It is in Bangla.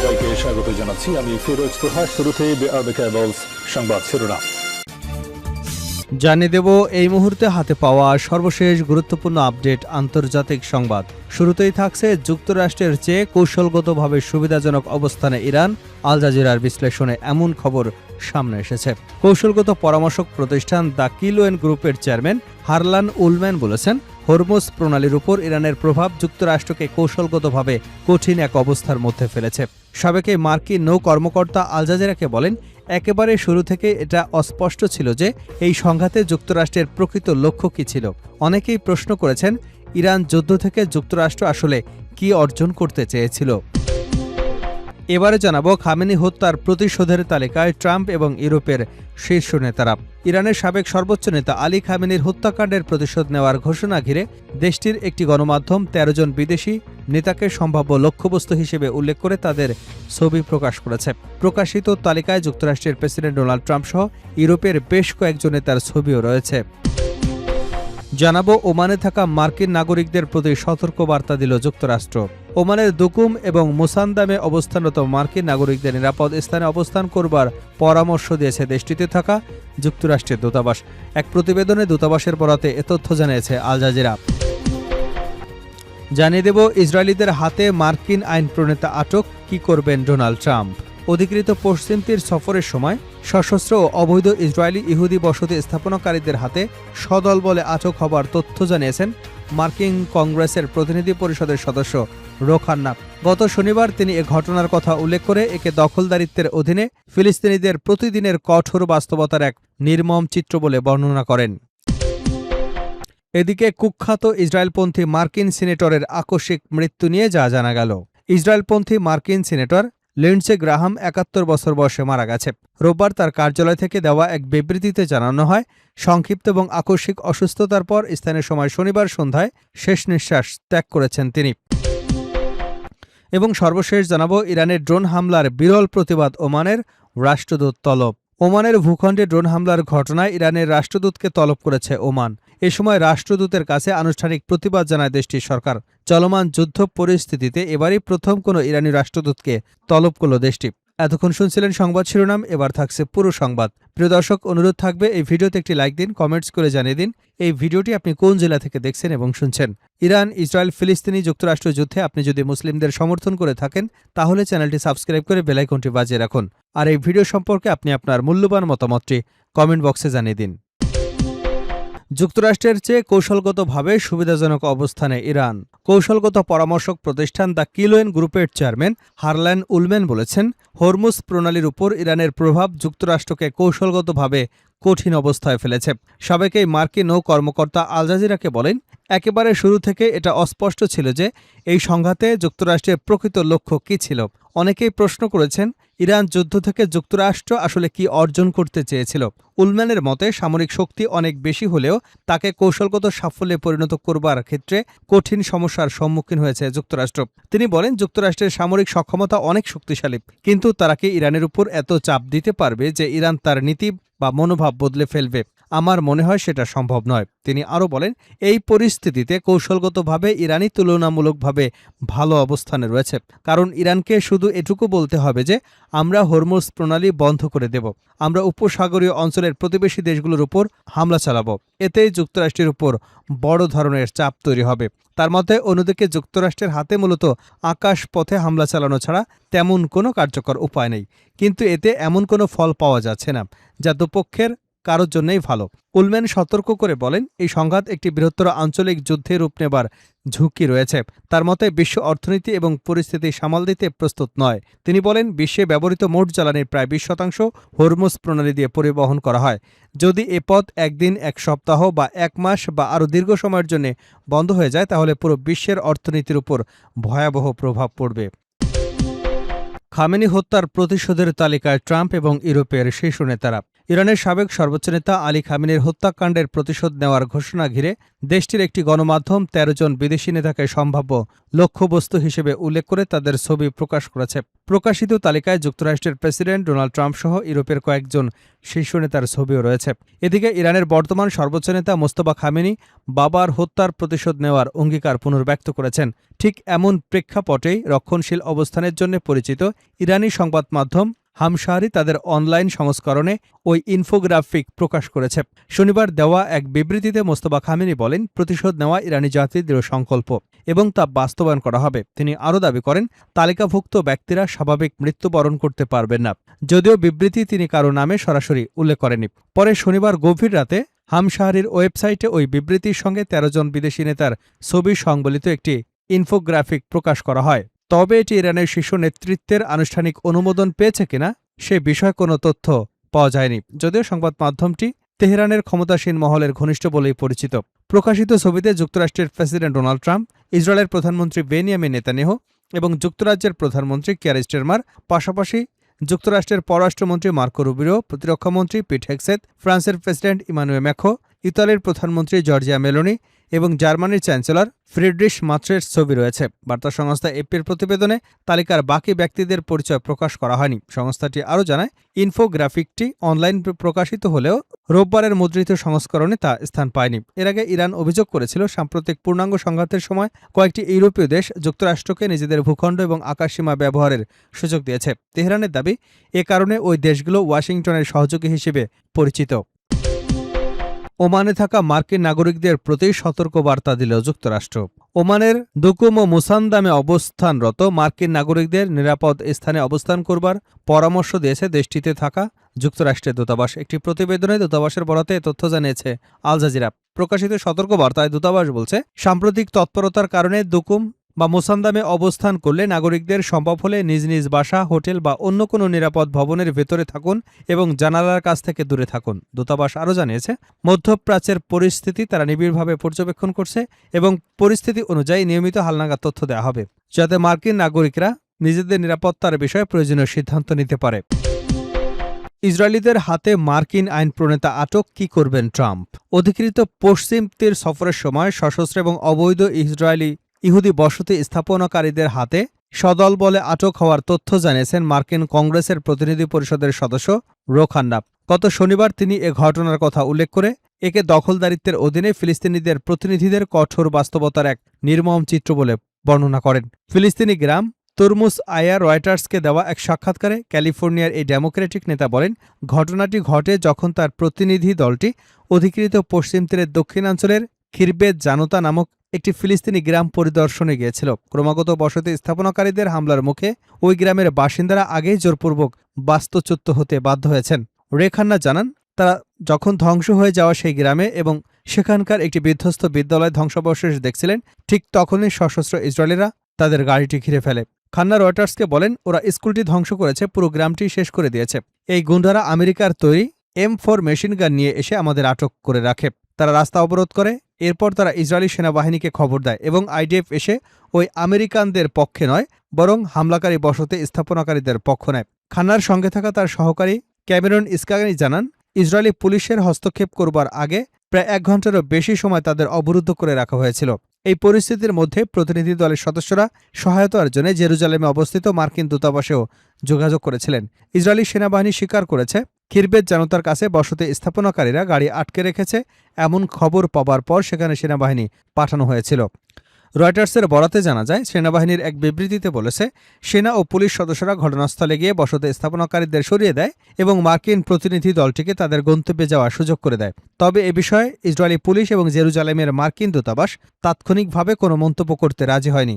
সবাইকে স্বাগত জানাচ্ছি। আমি ফিরোজ তোহা। শুরুতেই সংবাদ শিরোনাম জানিয়ে দেব এই মুহূর্তে হাতে পাওয়া সর্বশেষ গুরুত্বপূর্ণ আপডেট আন্তর্জাতিক সংবাদ। শুরুতেই থাকছে যুক্তরাষ্ট্রের চেয়ে কৌশলগতভাবে সুবিধাজনক অবস্থানে ইরান। আল জাজিরার বিশ্লেষণে এমন খবর সামনে এসেছে। কৌশলগত পরামর্শক প্রতিষ্ঠান দ্য কিলোয়েন গ্রুপের চেয়ারম্যান হারলান উলম্যান বলেছেন, হরমুজ প্রণালীর উপর ইরানের প্রভাব যুক্তরাষ্ট্রকে কৌশলগতভাবে কঠিন এক অবস্থার মধ্যে ফেলেছে। সাবেক মার্কিন নৌ কর্মকর্তা আল জাজিরাকে বলেন, একেবারে শুরু থেকে এটা অস্পষ্ট ছিল যে এই সংঘাতে যুক্তরাষ্ট্রের প্রকৃত লক্ষ্য কী ছিল। অনেকেই প্রশ্ন করেছেন, ইরান যুদ্ধ থেকে যুক্তরাষ্ট্র আসলে কী অর্জন করতে চেয়েছিল। এবারে জানাবো খামেনি হত্যার প্রতিশোধের তালিকায় ট্রাম্প এবং ইউরোপের শীর্ষ নেতারা। ইরানের সাবেক সর্বোচ্চ নেতা আলী খামেনির হত্যাকাণ্ডের প্রতিশোধ নেওয়ার ঘোষণা ঘিরে দেশটির একটি গণমাধ্যম ১৩ জন বিদেশি নেতাকে সম্ভাব্য লক্ষ্যবস্তু হিসেবে উল্লেখ করে তাদের ছবি প্রকাশ করেছে। প্রকাশিত তালিকায় যুক্তরাষ্ট্রের প্রেসিডেন্ট ডোনাল্ড ট্রাম্প সহ ইউরোপের বেশ কয়েকজন নেতার ছবিও রয়েছে। জানাবো ওমানে থাকা মার্কিন নাগরিকদের প্রতি সতর্কবার্তা দিল যুক্তরাষ্ট্র। ওমানের দুকুম এবং মুসান্দামে অবস্থানরত মার্কিন নাগরিকদের নিরাপদ স্থানে অবস্থান করবার পরামর্শ দিয়েছে দেশটিতে থাকা যুক্তরাষ্ট্রের দূতাবাস। এক প্রতিবেদনে দূতাবাসের বরাতে এ তথ্য জানিয়েছে আল জাজিরা। জানিয়ে দেব ইসরায়েলিদের হাতে মার্কিন আইন প্রণেতা আটক, কি করবেন ডোনাল্ড ট্রাম্প। অধিকৃত পশ্চিম তীর সফরের সময় সশস্ত্র ও অবৈধ ইসরায়েলি ইহুদি বসতি স্থাপনাকারীদের হাতে সদল বলে আটক হবার তথ্য জানিয়েছেন মার্কিন কংগ্রেসের প্রতিনিধি পরিষদের সদস্য রো খান্না। গত শনিবার তিনি এ ঘটনার কথা উল্লেখ করে একে দখলদারিত্বের অধীনে ফিলিস্তিনিদের প্রতিদিনের কঠোর বাস্তবতার এক নির্মম চিত্র বলে বর্ণনা করেন। এদিকে কুখ্যাত ইসরায়েলপন্থী মার্কিন সিনেটরের আকস্মিক মৃত্যু নিয়ে যা জানা গেল। ইসরায়েলপন্থী মার্কিন সিনেটর লিন্ডসে গ্রাহাম ৭১ বছর বয়সে মারা গেছে। রোববার তার কার্যালয় থেকে দেওয়া এক বিবৃতিতে জানানো হয়, সংক্ষিপ্ত এবং আকস্মিক অসুস্থতার পর স্থানীয় সময় শনিবার সন্ধ্যায় শেষ নিঃশ্বাস ত্যাগ করেছেন তিনি। এবং সর্বশেষ জানাবো ইরানের ড্রোন হামলার বিরল প্রতিবাদ ওমানের, রাষ্ট্রদূত তলব। ওমানের ভূখণ্ডে ড্রোন হামলার ঘটনায় ইরানের রাষ্ট্রদূতকে তলব করেছে ওমান। এ সময় রাষ্ট্রদূতের কাছে আনুষ্ঠানিক প্রতিবাদ জানায় দেশটির সরকার। চলমান যুদ্ধ পরিস্থিতিতে এবারই প্রথম কোনো ইরানি রাষ্ট্রদূতকে তলব করল দেশটি। এতক্ষণ শুনছিলেন সংবাদ শিরোনাম, এবার থাকছে পুরো সংবাদ। প্রিয় দর্শক, অনুরোধ থাকবে এই ভিডিওতে একটি লাইক দিন, কমেন্টস করে জানিয়ে দিন এই ভিডিওটি আপনি কোন জেলা থেকে দেখছেন এবং শুনছেন। ইরান ইসরায়েল ফিলিস্তিনি যুক্তরাষ্ট্র যুদ্ধে আপনি যদি মুসলিমদের সমর্থন করে থাকেন তাহলে চ্যানেলটি সাবস্ক্রাইব করে বেল আইকনটি বাজিয়ে রাখুন। আর এই ভিডিও সম্পর্কে আপনি আপনার মূল্যবান মতামতটি কমেন্ট বক্সে জানিয়ে দিন। যুক্তরাষ্ট্রের চেয়ে কৌশলগতভাবে সুবিধাজনক অবস্থানে ইরান। কৌশলগত পরামর্শক প্রতিষ্ঠান দ্য কিলোয়েন গ্রুপের চেয়ারম্যান হারলান উলম্যান বলেছেন, হরমুজ প্রণালীর উপর ইরানের প্রভাব যুক্তরাষ্ট্রকে কৌশলগতভাবে কঠিন অবস্থায় ফেলেছে। সাবেক মার্কিন নৌ কর্মকর্তা আল জাজিরাকে বলেন, একেবারে শুরু থেকে এটা অস্পষ্ট ছিল যে এই সংঘাতে যুক্তরাষ্ট্রের প্রকৃত লক্ষ্য কী ছিল। অনেকেই প্রশ্ন করেছেন, ইরান যুদ্ধ থেকে যুক্তরাষ্ট্র আসলে কি অর্জন করতে চেয়েছিল। উলম্যানের মতে সামরিক শক্তি অনেক বেশি হলেও তাকে কৌশলগত সাফল্যে পরিণত করবার ক্ষেত্রে কঠিন সমস্যার সম্মুখীন হয়েছে যুক্তরাষ্ট্র। তিনি বলেন, যুক্তরাষ্ট্রের সামরিক সক্ষমতা অনেক শক্তিশালী, কিন্তু তারা কি ইরানের উপর এত চাপ দিতে পারবে যে ইরান তার নীতি বা মনোভাব বদলে ফেলবে? আমার মনে হয় সেটা সম্ভব নয়। তিনি আরও বলেন, এই পরিস্থিতিতে কৌশলগতভাবে ইরানই তুলনামূলকভাবে ভালো অবস্থানে রয়েছে, কারণ ইরানকে শুধু এটুকু বলতে হবে যে আমরা হরমুজ প্রণালী বন্ধ করে দেব, আমরা উপসাগরীয় অঞ্চলের প্রতিবেশী দেশগুলোর উপর হামলা চালাব। এতেই যুক্তরাষ্ট্রের উপর বড় ধরনের চাপ তৈরি হবে। তার মতে অন্যদিকে যুক্তরাষ্ট্রের হাতে মূলত আকাশ পথে হামলা চালানো ছাড়া তেমন কোনো কার্যকর উপায় নেই, কিন্তু এতে এমন কোনো ফল পাওয়া যাচ্ছে না যা দুপক্ষের কারোর জন্যই ভালো। উলম্যান সতর্ক করে বলেন, এই সংঘাত একটি বৃহত্তর আঞ্চলিক যুদ্ধে রূপ নেবার ঝুঁকি রয়েছে। তার মতে বিশ্ব অর্থনীতি এবং পরিস্থিতি সামাল দিতে প্রস্তুত নয়। তিনি বলেন, বিশ্বে ব্যবহৃত মোট জ্বালানির প্রায় ২০% হরমুজ প্রণালী দিয়ে পরিবহন করা হয়। যদি এ পথ একদিন, এক সপ্তাহ বা এক মাস বা আরও দীর্ঘ সময়ের জন্য বন্ধ হয়ে যায় তাহলে পুরো বিশ্বের অর্থনীতির উপর ভয়াবহ প্রভাব পড়বে। খামেনি হত্যার প্রতিশোধের তালিকায় ট্রাম্প এবং ইউরোপের শীর্ষ নেতারা। ইরানের সাবেক সর্বোচ্চ নেতা আলী খামেনির হত্যাকাণ্ডের প্রতিশোধ নেওয়ার ঘোষণা ঘিরে দেশটির একটি গণমাধ্যম ১৩ জন বিদেশি নেতাকে সম্ভাব্য লক্ষ্যবস্তু হিসেবে উল্লেখ করে তাদের ছবি প্রকাশ করেছে। প্রকাশিত তালিকায় যুক্তরাষ্ট্রের প্রেসিডেন্ট ডোনাল্ড ট্রাম্প সহ ইউরোপের কয়েকজন শীর্ষ নেতার ছবিও রয়েছে। এদিকে ইরানের বর্তমান সর্বোচ্চ নেতা মোস্তফা খামেনি বাবার হত্যার প্রতিশোধ নেওয়ার অঙ্গীকার পুনর্ব্যক্ত করেছেন। ঠিক এমন প্রেক্ষাপটেই রক্ষণশীল অবস্থানের জন্য পরিচিত ইরানি সংবাদ মাধ্যম হামশাহরি তাদের অনলাইন সংস্করণে ওই ইনফোগ্রাফিক প্রকাশ করেছে। শনিবার দেওয়া এক বিবৃতিতে মোস্তফা খামেনি বলেন, প্রতিশোধ নেওয়া ইরানি জাতির দৃঢ় সংকল্প এবং তা বাস্তবায়ন করা হবে। তিনি আরও দাবি করেন, তালিকাভুক্ত ব্যক্তিরা স্বাভাবিক মৃত্যুবরণ করতে পারবেন না, যদিও বিবৃতি তিনি কারো নামে সরাসরি উল্লেখ করেনি। পরে শনিবার গভীর রাতে হামশাহরির ওয়েবসাইটে ওই বিবৃতির সঙ্গে ১৩ জন বিদেশি নেতার ছবি সংবলিত একটি ইনফোগ্রাফিক প্রকাশ করা হয়। তবে এটি ইরানের শীর্ষ নেতৃত্বের আনুষ্ঠানিক অনুমোদন পেয়েছে কিনা সে বিষয়ে কোনো তথ্য পাওয়া যায়নি, যদিও সংবাদ মাধ্যমটি তেহরানের ক্ষমতাসীন মহলের ঘনিষ্ঠ বলেই পরিচিত। প্রকাশিত ছবিতে যুক্তরাষ্ট্রের প্রেসিডেন্ট ডোনাল্ড ট্রাম্প, ইসরায়েলের প্রধানমন্ত্রী বেনিয়ামিন নেতানিয়াহু এবং যুক্তরাজ্যের প্রধানমন্ত্রী কিয়ার স্টারমার, পাশাপাশি যুক্তরাষ্ট্রের পররাষ্ট্রমন্ত্রী মার্কো রুবিও, প্রতিরক্ষামন্ত্রী পিট হেগসেথ, ফ্রান্সের প্রেসিডেন্ট ইমানুয়েল ম্যাক্রো, ইতালির প্রধানমন্ত্রী জর্জিয়া মেলোনি এবং জার্মানির চ্যান্সেলর ফ্রিডরিশ মার্চের ছবি রয়েছে। বার্তা সংস্থা এপির প্রতিবেদনে তালিকার বাকি ব্যক্তিদের পরিচয় প্রকাশ করা হয়নি। সংস্থাটি আরও জানায়, ইনফোগ্রাফিকটি অনলাইন প্রকাশিত হলেও রোববারের মুদ্রিত সংস্করণে তা স্থান পায়নি। এর আগে ইরান অভিযোগ করেছিল, সাম্প্রতিক পূর্ণাঙ্গ সংঘাতের সময় কয়েকটি ইউরোপীয় দেশ যুক্তরাষ্ট্রকে নিজেদের ভূখণ্ড এবং আকাশসীমা ব্যবহারের সুযোগ দিয়েছে। তেহরানের দাবি, এ কারণে ওই দেশগুলো ওয়াশিংটনের সহযোগী হিসেবে পরিচিত। ওমানে থাকা মার্কিন নাগরিকদের প্রতি সতর্কবার্তা দিল যুক্তরাষ্ট্র। ওমানের দুকুম ও মুসান্দামে অবস্থানরত মার্কিন নাগরিকদের নিরাপদ স্থানে অবস্থান করবার পরামর্শ দিয়েছে দেশটিতে থাকা যুক্তরাষ্ট্রের দূতাবাস। একটি প্রতিবেদনে দূতাবাসের বরাতে এ তথ্য জানিয়েছে আল জাজিরা। প্রকাশিত সতর্কবার্তায় দূতাবাস বলছে, সাম্প্রতিক তৎপরতার কারণে দুকুম বা মুসান্দামে অবস্থান করলে নাগরিকদের সম্ভব হলে নিজ নিজ বাসা, হোটেল বা অন্য কোনো নিরাপদ ভবনের ভেতরে থাকুন এবং জানালার কাছ থেকে দূরে থাকুন। দূতাবাস আরও জানিয়েছে, মধ্যপ্রাচ্যের পরিস্থিতি তারা নিবিড়ভাবে পর্যবেক্ষণ করছে এবং পরিস্থিতি অনুযায়ী নিয়মিত হালনাগাদ তথ্য দেওয়া হবে, যাতে মার্কিন নাগরিকরা নিজেদের নিরাপত্তার বিষয়ে প্রয়োজনীয় সিদ্ধান্ত নিতে পারে। ইসরায়েলিদের হাতে মার্কিন আইন প্রণেতা আটক, কি করবেন ট্রাম্প? অধিকৃত পশ্চিম তীর সফরের সময় সশস্ত্র এবং অবৈধ ইহুদি বসতি স্থাপনকারীদের হাতে সদল বলে আটক হওয়ার তথ্য জানিয়েছেন মার্কিন কংগ্রেসের প্রতিনিধি পরিষদের সদস্য রো খান্না। গত শনিবার তিনি এ ঘটনার কথা উল্লেখ করে একে দখলদারিত্বের অধীনে ফিলিস্তিনিদের প্রতিনিধিদের কঠোর বাস্তবতার এক নির্মম চিত্র বলে বর্ণনা করেন। ফিলিস্তিনি গ্রাম তুরমুস আয়া রয়টার্সকে দেওয়া এক সাক্ষাৎকারে ক্যালিফোর্নিয়ার এই ডেমোক্রেটিক নেতা বলেন, ঘটনাটি ঘটে যখন তার প্রতিনিধি দলটি অধিকৃত পশ্চিম তীরের দক্ষিণাঞ্চলের খিরবেত জানোতা নামক একটি ফিলিস্তিনি গ্রাম পরিদর্শনে গিয়েছিল। ক্রমাগত বসতি স্থাপনকারীদের হামলার মুখে ওই গ্রামের বাসিন্দারা আগেই জোরপূর্বক বাস্তুচ্যুত হতে বাধ্য হয়েছেন। রে খান্না জানান, তারা যখন ধ্বংস হয়ে যাওয়া সেই গ্রামে এবং সেখানকার একটি বিধ্বস্ত বিদ্যালয় ধ্বংসাবশেষ দেখছিলেন, ঠিক তখনই সশস্ত্র ইসরায়েলিরা তাদের গাড়িটি ঘিরে ফেলে। খান্না রয়টার্সকে বলেন, ওরা স্কুলটি ধ্বংস করেছে, পুরো গ্রামটি শেষ করে দিয়েছে। এই গুন্ডারা আমেরিকার তৈরি M4 মেশিন গান নিয়ে এসে আমাদের আটক করে রাখে। তারা রাস্তা অবরোধ করে, এরপর তারা ইসরায়েলি সেনাবাহিনীকে খবর দেয় এবং IDF এসে ওই আমেরিকানদের পক্ষে নয়, বরং হামলাকারী বসতি স্থাপনাকারীদের পক্ষ নেয়। খান্নার সঙ্গে থাকা তার সহকারী ক্যামেরন ইস্কাগানি জানান, ইসরায়েলি পুলিশের হস্তক্ষেপ করবার আগে প্রায় 1 ঘণ্টারও বেশি সময় তাদের অবরুদ্ধ করে রাখা হয়েছিল। এই পরিস্থিতির মধ্যে প্রতিনিধি দলের সদস্যরা সহায়তার জন্য জেরুজালেমে অবস্থিত মার্কিন দূতাবাসেও যোগাযোগ করেছিলেন। ইসরায়েলি সেনাবাহিনী স্বীকার করেছে, খিরবেত জানোতার কাছে বসতি স্থাপনাকারীরা গাড়ি আটকে রেখেছে। এমন খবর পাবার পর সেখানে সেনাবাহিনী পাঠানো হয়েছিল। রয়টার্সের বরাতে জানা যায়, সেনাবাহিনীর এক বিবৃতিতে বলেছে, সেনা ও পুলিশ সদস্যরা ঘটনাস্থলে গিয়ে বসতি স্থাপনাকারীদের সরিয়ে দেয় এবং মার্কিন প্রতিনিধি দলটিকে তাদের গন্তব্যে যাওয়ার সুযোগ করে দেয়। তবে এ বিষয়ে ইসরায়েলি পুলিশ এবং জেরুজালেমের মার্কিন দূতাবাস তাৎক্ষণিকভাবে কোনো মন্তব্য করতে রাজি হয়নি।